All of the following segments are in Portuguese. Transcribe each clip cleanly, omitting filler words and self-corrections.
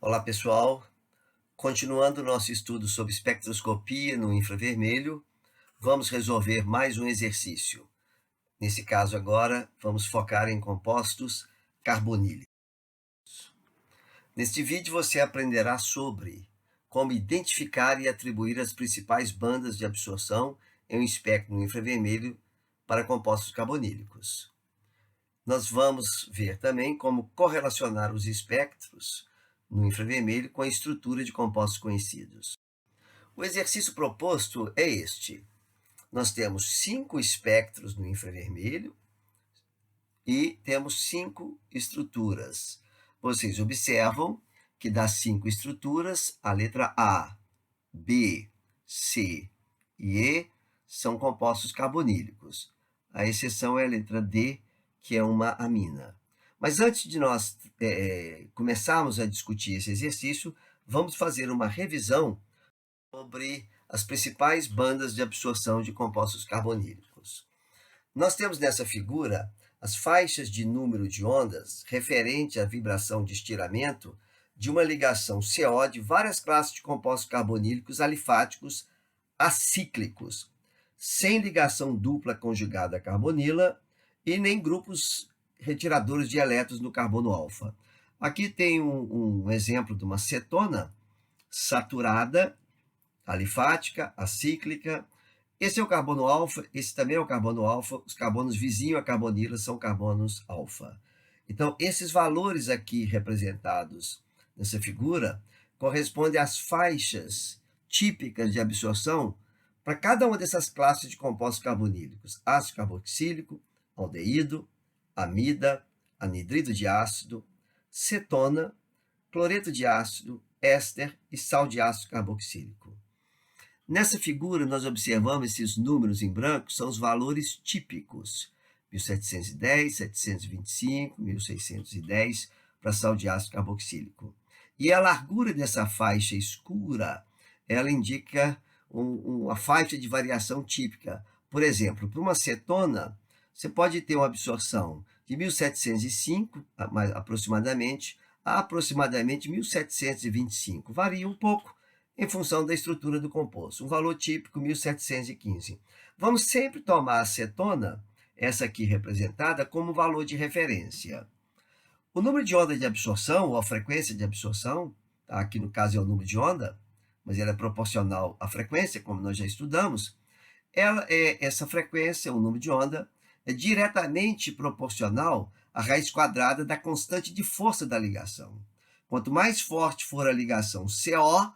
Olá, pessoal. Continuando o nosso estudo sobre espectroscopia no infravermelho, vamos resolver mais um exercício. Nesse caso agora, vamos focar em compostos carbonílicos. Neste vídeo você aprenderá sobre como identificar e atribuir as principais bandas de absorção em um espectro no infravermelho para compostos carbonílicos. Nós vamos ver também como correlacionar os espectros no infravermelho com a estrutura de compostos conhecidos. O exercício proposto é este. Nós temos 5 espectros no infravermelho e temos 5 estruturas. Vocês observam que das 5 estruturas, a letra A, B, C e E são compostos carbonílicos. A exceção é a letra D, que é uma amina. Mas antes de nós começarmos a discutir esse exercício, vamos fazer uma revisão sobre as principais bandas de absorção de compostos carbonílicos. Nós temos nessa figura as faixas de número de ondas referente à vibração de estiramento de uma ligação CO de várias classes de compostos carbonílicos alifáticos acíclicos, sem ligação dupla conjugada à carbonila e nem grupos retiradores de elétrons no carbono alfa. Aqui tem um exemplo de uma cetona saturada, alifática, acíclica. Esse é o carbono alfa, esse também é o carbono alfa, os carbonos vizinhos à carbonila são carbonos alfa. Então, esses valores aqui representados nessa figura correspondem às faixas típicas de absorção para cada uma dessas classes de compostos carbonílicos: ácido carboxílico, aldeído, amida, anidrido de ácido, cetona, cloreto de ácido, éster e sal de ácido carboxílico. Nessa figura, nós observamos esses números em branco, são os valores típicos: 1710, 725, 1610 para sal de ácido carboxílico. E a largura dessa faixa escura, ela indica uma faixa de variação típica. Por exemplo, para uma cetona, você pode ter uma absorção de 1705, aproximadamente, a aproximadamente 1725. Varia um pouco em função da estrutura do composto. Um valor típico, 1715. Vamos sempre tomar a cetona, essa aqui representada, como valor de referência. O número de onda de absorção, ou a frequência de absorção, tá? Aqui no caso é o número de onda, mas ela é proporcional à frequência, como nós já estudamos. Essa frequência, o número de onda, é diretamente proporcional à raiz quadrada da constante de força da ligação. Quanto mais forte for a ligação CO,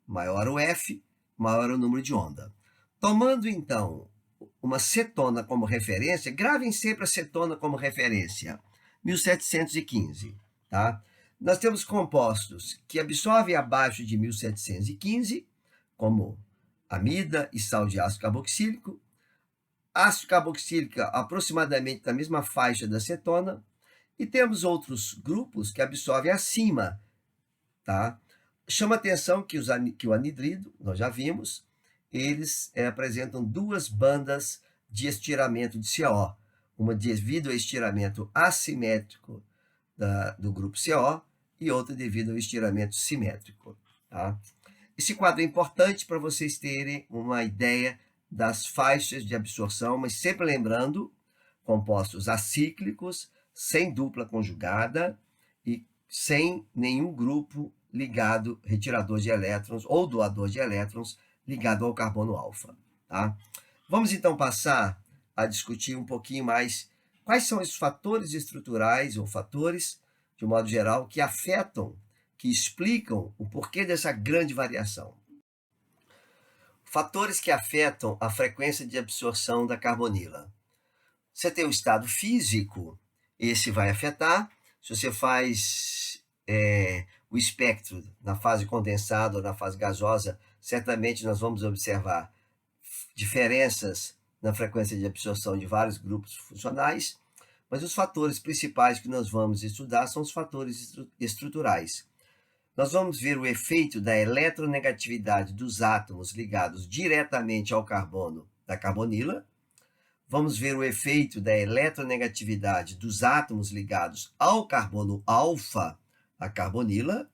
maior o F, maior o número de onda. Tomando, então, uma cetona como referência, gravem sempre a cetona como referência, 1715. Tá? Nós temos compostos que absorvem abaixo de 1715, como amida e sal de ácido carboxílico, ácido carboxílico aproximadamente na mesma faixa da cetona, e temos outros grupos que absorvem acima. Tá? Chama atenção que o anidrido, nós já vimos, eles apresentam duas bandas de estiramento de CO, uma devido ao estiramento assimétrico do grupo CO e outra devido ao estiramento simétrico. Tá? Esse quadro é importante para vocês terem uma ideia das faixas de absorção, mas sempre lembrando, compostos acíclicos, sem dupla conjugada e sem nenhum grupo ligado, retirador de elétrons ou doador de elétrons, ligado ao carbono alfa. Tá? Vamos então passar a discutir um pouquinho mais quais são os fatores estruturais ou fatores, de um modo geral, que afetam, que explicam o porquê dessa grande variação. Fatores que afetam a frequência de absorção da carbonila. Você tem o estado físico, esse vai afetar. Se você faz o espectro na fase condensada ou na fase gasosa, certamente nós vamos observar diferenças na frequência de absorção de vários grupos funcionais, mas os fatores principais que nós vamos estudar são os fatores estruturais. Nós vamos ver o efeito da eletronegatividade dos átomos ligados diretamente ao carbono da carbonila. Vamos ver o efeito da eletronegatividade dos átomos ligados ao carbono alfa, a carbonila.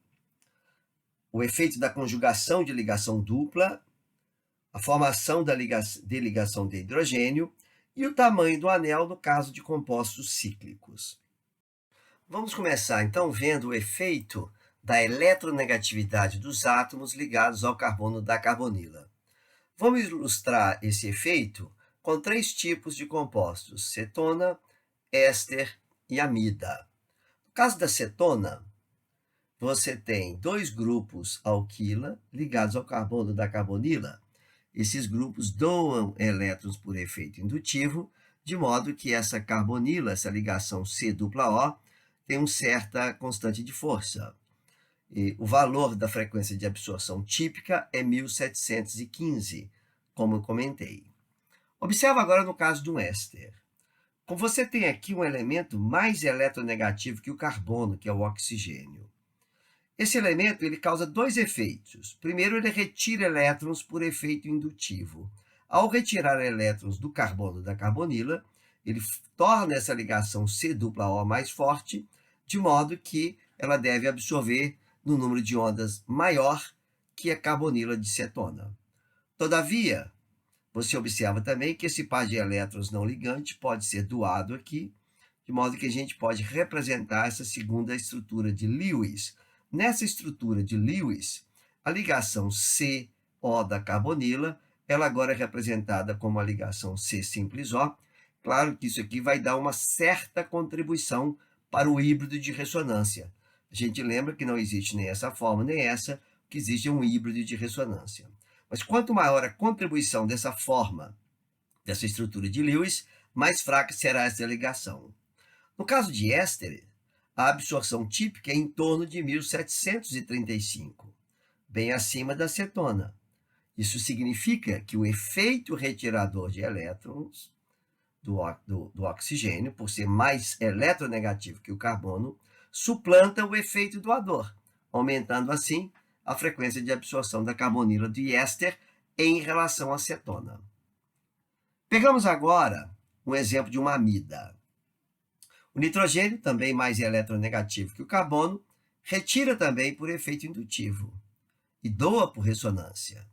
o efeito da conjugação de ligação dupla, a formação de ligação de hidrogênio e o tamanho do anel no caso de compostos cíclicos. Vamos começar, então, vendo o efeito da eletronegatividade dos átomos ligados ao carbono da carbonila. Vamos ilustrar esse efeito com 3 tipos de compostos: cetona, éster e amida. No caso da cetona, você tem 2 grupos alquila ligados ao carbono da carbonila. Esses grupos doam elétrons por efeito indutivo, de modo que essa carbonila, essa ligação C-O, tem uma certa constante de força. E o valor da frequência de absorção típica é 1715, como eu comentei. Observa agora no caso do éster. Como você tem aqui um elemento mais eletronegativo que o carbono, que é o oxigênio. Esse elemento ele causa 2 efeitos. Primeiro, ele retira elétrons por efeito indutivo. Ao retirar elétrons do carbono da carbonila, ele torna essa ligação C-O mais forte, de modo que ela deve absorver no número de ondas maior que a carbonila de cetona. Todavia, você observa também que esse par de elétrons não ligante pode ser doado aqui, de modo que a gente pode representar essa segunda estrutura de Lewis. Nessa estrutura de Lewis, a ligação CO da carbonila, ela agora é representada como a ligação C simples O. Claro que isso aqui vai dar uma certa contribuição para o híbrido de ressonância. A gente lembra que não existe nem essa forma nem essa, que existe um híbrido de ressonância. Mas quanto maior a contribuição dessa forma, dessa estrutura de Lewis, mais fraca será essa ligação. No caso de éster, a absorção típica é em torno de 1735, bem acima da cetona. Isso significa que o efeito retirador de elétrons do oxigênio, por ser mais eletronegativo que o carbono, suplanta o efeito doador, aumentando assim a frequência de absorção da carbonila de éster em relação à cetona. Pegamos agora um exemplo de uma amida. O nitrogênio, também mais eletronegativo que o carbono, retira também por efeito indutivo e doa por ressonância.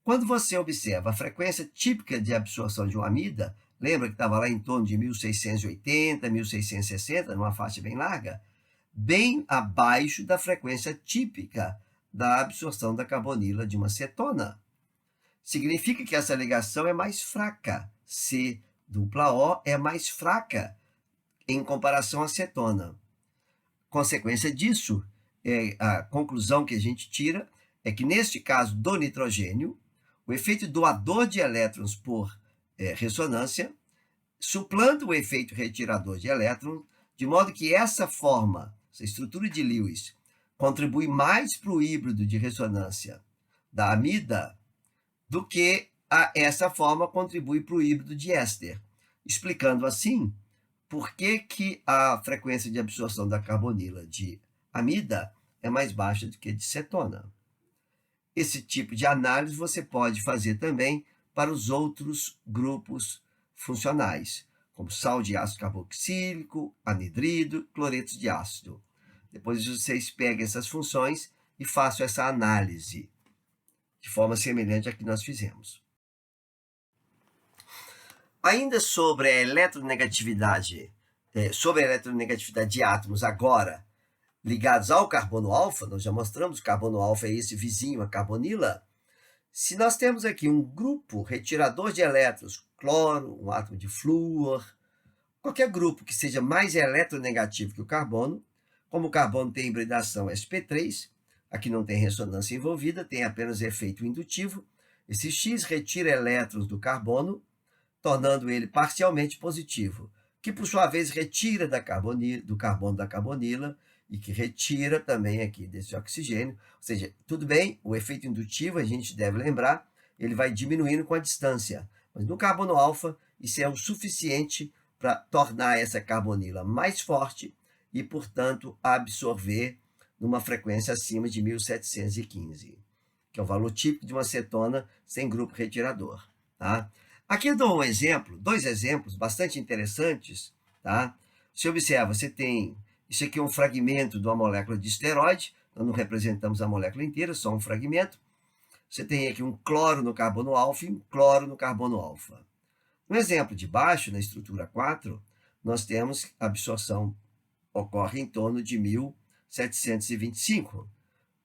Quando você observa a frequência típica de absorção de uma amida, lembra que estava lá em torno de 1680, 1660, numa faixa bem larga, bem abaixo da frequência típica da absorção da carbonila de uma cetona. Significa que essa ligação é mais fraca. C-O é mais fraca em comparação à cetona. Consequência disso, a conclusão que a gente tira é que, neste caso do nitrogênio, o efeito doador de elétrons por ressonância suplanta o efeito retirador de elétrons, de modo que essa forma, essa estrutura de Lewis, contribui mais para o híbrido de ressonância da amida do que essa forma contribui para o híbrido de éster, explicando assim por que a frequência de absorção da carbonila de amida é mais baixa do que de cetona. Esse tipo de análise você pode fazer também para os outros grupos funcionais, como sal de ácido carboxílico, anidrido, cloretos de ácido. Depois vocês pegam essas funções e façam essa análise de forma semelhante à que nós fizemos. Ainda sobre a eletronegatividade, de átomos agora ligados ao carbono alfa, nós já mostramos que o carbono alfa é esse vizinho, a carbonila. Se nós temos aqui um grupo retirador de elétrons, cloro, um átomo de flúor, qualquer grupo que seja mais eletronegativo que o carbono, como o carbono tem hibridação sp3, aqui não tem ressonância envolvida, tem apenas efeito indutivo, esse X retira elétrons do carbono, tornando ele parcialmente positivo, que por sua vez retira do carbono da carbonila e que retira também aqui desse oxigênio. Ou seja, tudo bem, o efeito indutivo, a gente deve lembrar, ele vai diminuindo com a distância, mas no carbono alfa isso é o suficiente para tornar essa carbonila mais forte e, portanto, absorver numa frequência acima de 1715, que é o valor típico de uma cetona sem grupo retirador. Tá? Aqui eu dou um exemplo, 2 exemplos bastante interessantes. Tá? Você observa, você tem, isso aqui é um fragmento de uma molécula de esteroide, nós não representamos a molécula inteira, só um fragmento. Você tem aqui um cloro no carbono alfa e um cloro no carbono alfa. No exemplo de baixo, na estrutura 4, nós temos que a absorção ocorre em torno de 1725.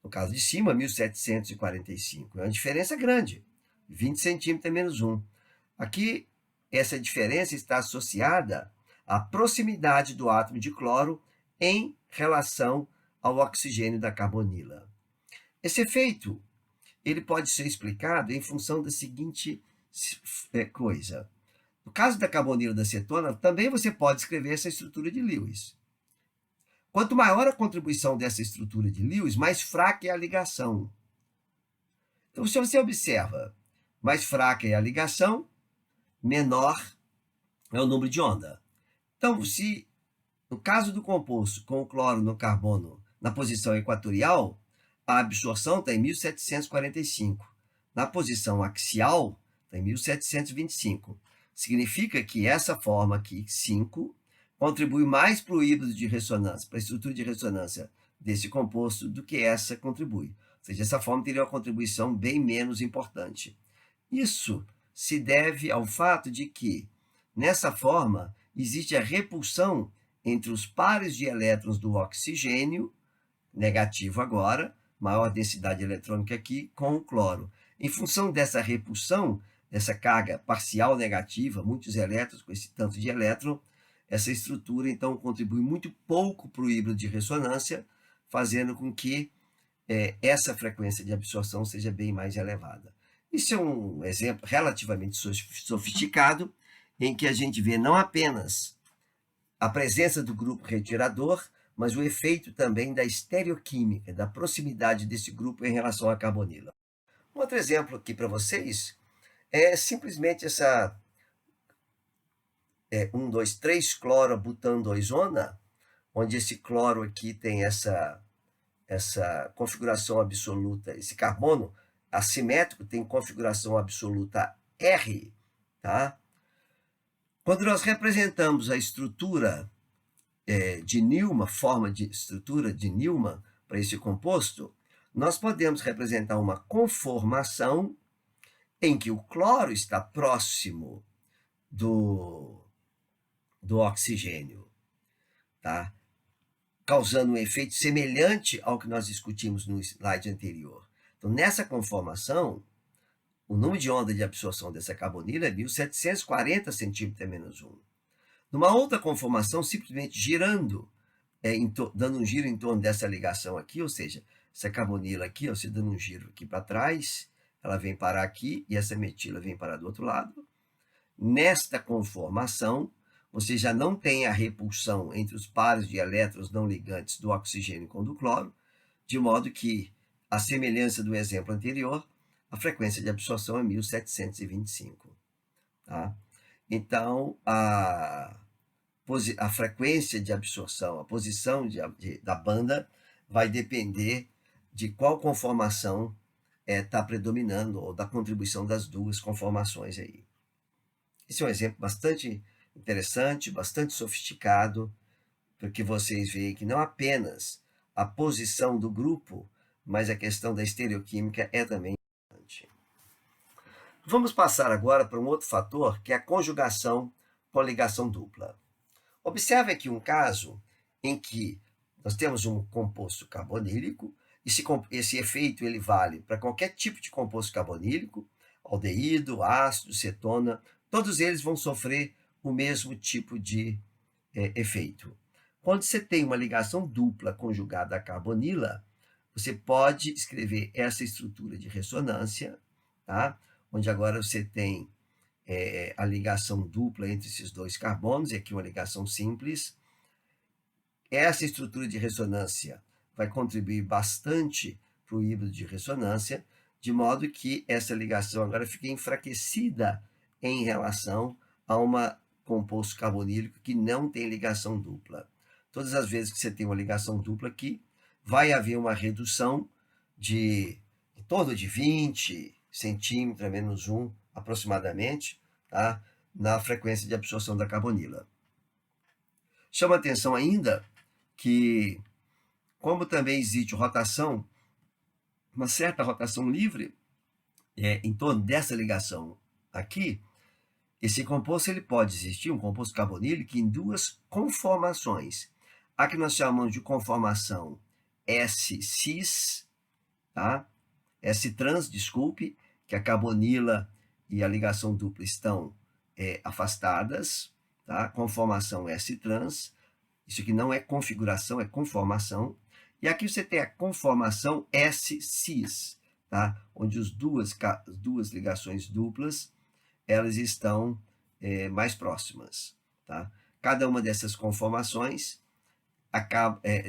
No caso de cima, 1745. É uma diferença grande, 20 centímetros é menos 1. Aqui, essa diferença está associada à proximidade do átomo de cloro em relação ao oxigênio da carbonila. Esse efeito ele pode ser explicado em função da seguinte coisa. No caso da carbonila da cetona, também você pode escrever essa estrutura de Lewis. Quanto maior a contribuição dessa estrutura de Lewis, mais fraca é a ligação. Então, se você observa, mais fraca é a ligação, menor é o número de onda. Então, se no caso do composto com o cloro no carbono na posição equatorial, a absorção está em 1745. Na posição axial, está em 1725. Significa que essa forma aqui, 5, contribui mais para o híbrido de ressonância, para a estrutura de ressonância desse composto, do que essa contribui. Ou seja, essa forma teria uma contribuição bem menos importante. Isso se deve ao fato de que, nessa forma, existe a repulsão entre os pares de elétrons do oxigênio, negativo agora, maior densidade eletrônica aqui, com o cloro. Em função dessa repulsão, dessa carga parcial negativa, muitos elétrons com esse tanto de elétron, essa estrutura, então, contribui muito pouco para o híbrido de ressonância, fazendo com que essa frequência de absorção seja bem mais elevada. Isso é um exemplo relativamente sofisticado, em que a gente vê não apenas a presença do grupo retirador, mas o efeito também da estereoquímica, da proximidade desse grupo em relação à carbonila. Um outro exemplo aqui para vocês é simplesmente essa 1, 2, 3 cloro-butano-2-ona, onde esse cloro aqui tem essa configuração absoluta, esse carbono assimétrico tem configuração absoluta R, tá? Quando nós representamos a estrutura de Newman, forma de estrutura de Newman para esse composto, nós podemos representar uma conformação em que o cloro está próximo do oxigênio, tá? Causando um efeito semelhante ao que nós discutimos no slide anterior. Então, nessa conformação, o número de onda de absorção dessa carbonila é 1740 centímetros menos 1. Numa outra conformação, simplesmente girando, dando um giro em torno dessa ligação aqui, ou seja, essa carbonila aqui, ó, você dando um giro aqui para trás, ela vem parar aqui e essa metila vem parar do outro lado. Nesta conformação, você já não tem a repulsão entre os pares de elétrons não ligantes do oxigênio com o do cloro, de modo que, à semelhança do exemplo anterior, a frequência de absorção é 1725. Tá? Então, a frequência de absorção, a posição da banda vai depender de qual conformação está predominando, ou da contribuição das duas conformações aí. Esse é um exemplo bastante interessante, bastante sofisticado, porque vocês veem que não apenas a posição do grupo, mas a questão da estereoquímica é também importante. Vamos passar agora para um outro fator, que é a conjugação com ligação dupla. Observe aqui um caso em que nós temos um composto carbonílico, esse efeito ele vale para qualquer tipo de composto carbonílico, aldeído, ácido, cetona, todos eles vão sofrer o mesmo tipo de efeito. Quando você tem uma ligação dupla conjugada à carbonila, você pode escrever essa estrutura de ressonância, tá? Onde agora você tem a ligação dupla entre esses dois carbonos, e aqui uma ligação simples. Essa estrutura de ressonância vai contribuir bastante para o híbrido de ressonância, de modo que essa ligação agora fica enfraquecida em relação a um composto carbonílico que não tem ligação dupla. Todas as vezes que você tem uma ligação dupla aqui, vai haver uma redução de em torno de 20 centímetros a menos 1, aproximadamente, tá? Na frequência de absorção da carbonila. Chama atenção ainda que Como também existe rotação, uma certa rotação livre em torno dessa ligação aqui, esse composto ele pode existir, um composto carbonílico, em duas conformações. A que nós chamamos de conformação S-cis, tá? S-trans, desculpe, que a carbonila e a ligação dupla estão afastadas, tá? Conformação S-trans. Isso aqui não é configuração, é conformação. E aqui você tem a conformação S-cis, tá? Onde as duas ligações duplas elas estão mais próximas, tá? Cada uma dessas conformações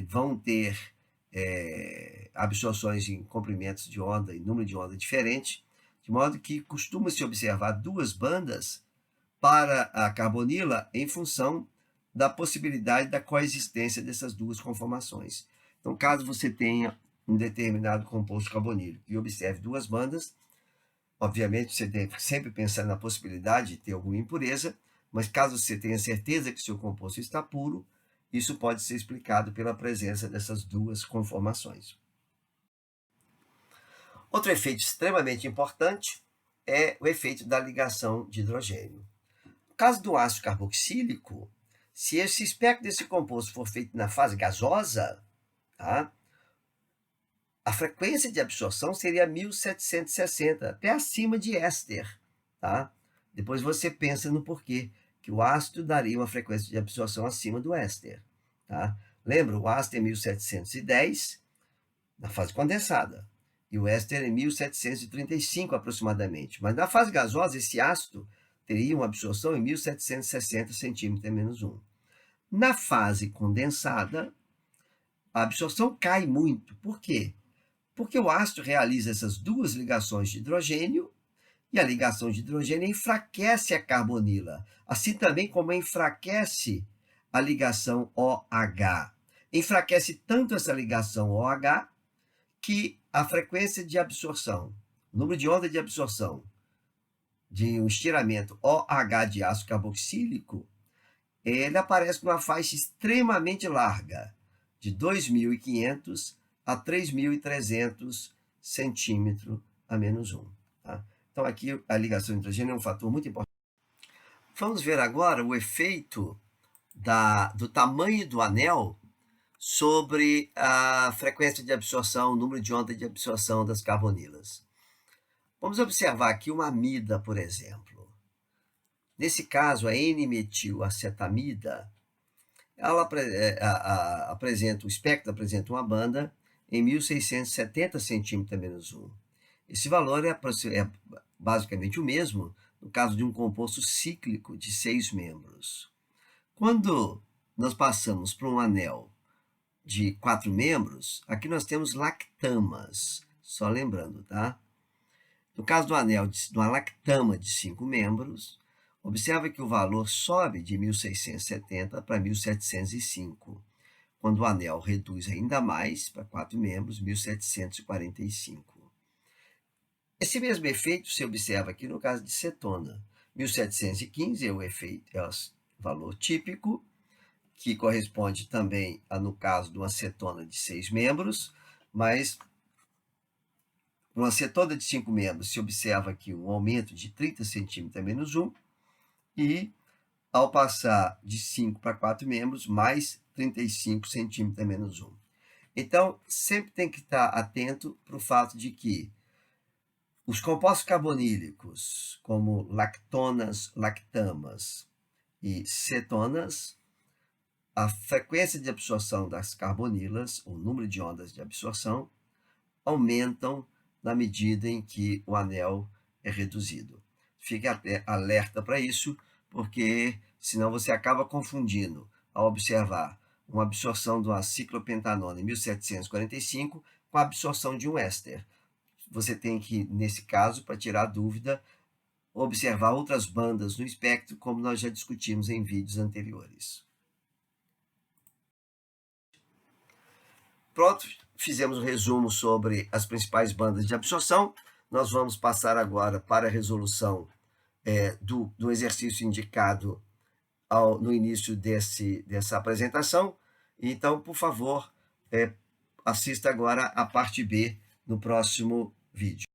vão ter absorções em comprimentos de onda e número de onda diferente, de modo que costuma-se observar duas bandas para a carbonila em função da possibilidade da coexistência dessas duas conformações. Então, caso você tenha um determinado composto carbonílico e observe duas bandas, obviamente você deve sempre pensar na possibilidade de ter alguma impureza, mas caso você tenha certeza que seu composto está puro, isso pode ser explicado pela presença dessas duas conformações. Outro efeito extremamente importante é o efeito da ligação de hidrogênio. No caso do ácido carboxílico, se esse espectro desse composto for feito na fase gasosa, tá? A frequência de absorção seria 1760, até acima de éster, tá? Depois você pensa no porquê que o ácido daria uma frequência de absorção acima do éster, tá? Lembra, o ácido é 1710 na fase condensada e o éster é 1735 aproximadamente. Mas na fase gasosa, esse ácido teria uma absorção em 1760 centímetros menos 1. Na fase condensada, a absorção cai muito. Por quê? Porque o ácido realiza essas duas ligações de hidrogênio e a ligação de hidrogênio enfraquece a carbonila, assim também como enfraquece a ligação OH. Enfraquece tanto essa ligação OH que a frequência de absorção, o número de onda de absorção de um estiramento OH de ácido carboxílico, ele aparece numa faixa extremamente larga, de 2.500 a 3.300 centímetros a menos 1. Tá? Então, aqui a ligação de hidrogênio é um fator muito importante. Vamos ver agora o efeito do tamanho do anel sobre a frequência de absorção, o número de onda de absorção das carbonilas. Vamos observar aqui uma amida, por exemplo. Nesse caso, a N-metilacetamida, ela apresenta, o espectro apresenta uma banda em 1.670 centímetros a menos 1. Esse valor é basicamente o mesmo no caso de um composto cíclico de 6 membros. Quando nós passamos para um anel de 4 membros, aqui nós temos lactamas, só lembrando, tá? No caso do anel de uma lactama de 5 membros, observa que o valor sobe de 1.670 para 1.705, quando o anel reduz ainda mais para 4 membros, 1.745. Esse mesmo efeito se observa aqui no caso de cetona. 1.715 é o efeito, é o valor típico, que corresponde também no caso de uma cetona de 6 membros, mas numa cetona de 5 membros se observa aqui um aumento de 30 centímetros a menos 1, e ao passar de 5 para 4 membros, mais 35 centímetros a menos 1. Então, sempre tem que estar atento para o fato de que os compostos carbonílicos, como lactonas, lactamas e cetonas, a frequência de absorção das carbonilas, o número de ondas de absorção, aumentam na medida em que o anel é reduzido. Fique alerta para isso, porque senão você acaba confundindo ao observar uma absorção de uma ciclopentanona em 1745 com a absorção de um éster. Você tem que, nesse caso, para tirar dúvida, observar outras bandas no espectro, como nós já discutimos em vídeos anteriores. Pronto, fizemos um resumo sobre as principais bandas de absorção. Nós vamos passar agora para a resolução do exercício indicado no início dessa apresentação. Então, por favor, assista agora a parte B no próximo vídeo.